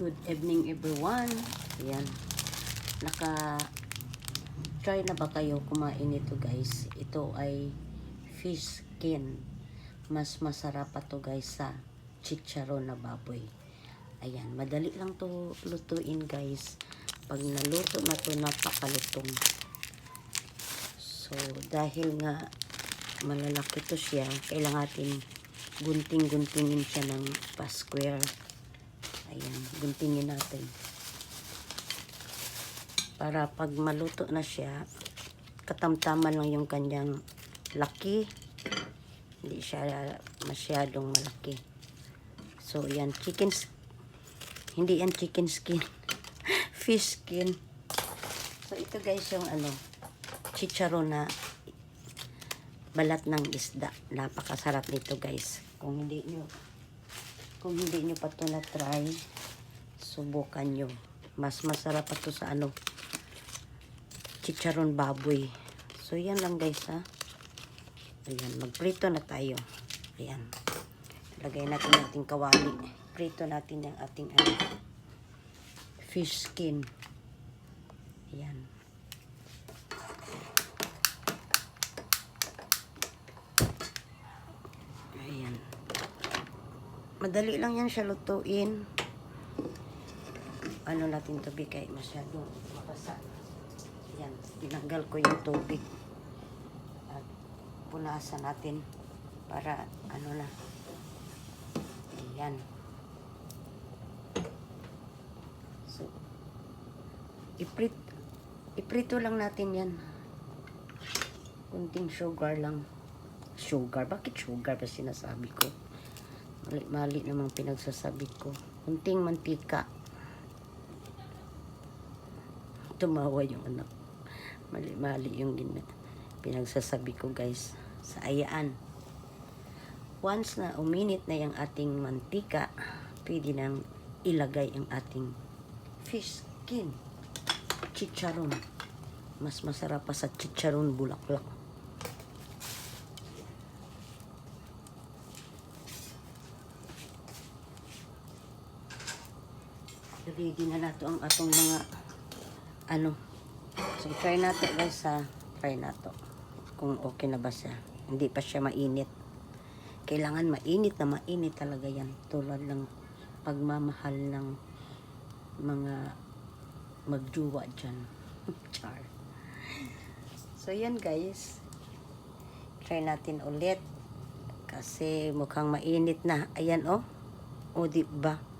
Good evening everyone. Ayan. Try na ba kayo kumain ito guys? Ito ay fish skin. Mas masarap pa to guys sa chicharon na baboy. Ayan. Madali lang to lutuin guys. Pag naluto na to, napakalutong. So dahil nga malalaki to siya, kailangan natin gunting-guntingin siya ng pa-square. Ayan, guntingin natin. Para pag maluto na siya, katamtaman lang yung kanyang laki. Hindi siya masyadong malaki. So, yan, hindi yan chicken skin. Fish skin. So, ito guys yung chicharon na balat ng isda. Napakasarap nito guys. Kung hindi nyo pa ito na-try, subukan nyo. Mas masarap pa ito sa chicharon baboy. So, yan lang guys ha. Ayan, magprito na tayo. Ayan. Lagay natin ating kawali. Prito natin yung ating fish skin. Ayan. Madali lang yan siya lutuin. Natin tubig kay masyadong mapasa. Yan, tinanggal ko yung tubig. At punasan natin para na. Ayan. So, iprito lang natin yan. Kunting sugar lang. Sugar? Bakit sugar ba sinasabi ko? Mali namang pinagsasabi ko. Kunting mantika. Tumawa yung anak. Mali yung pinagsasabi ko guys. Sa ayaan. Once na uminit na yung ating mantika, pwede nang ilagay ang ating fish skin. Chicharon. Mas masarap pa sa chicharon bulaklak. Ready na nato ang atong mga So try nato guys ha. Try nato kung okay na ba siya. Hindi pa siya mainit. Kailangan mainit na mainit talaga yan. Tulad ng pagmamahal ng mga magjuwa dyan. Char. So yan guys. Try natin ulit. Kasi mukhang mainit na. Ayan oh. O diba?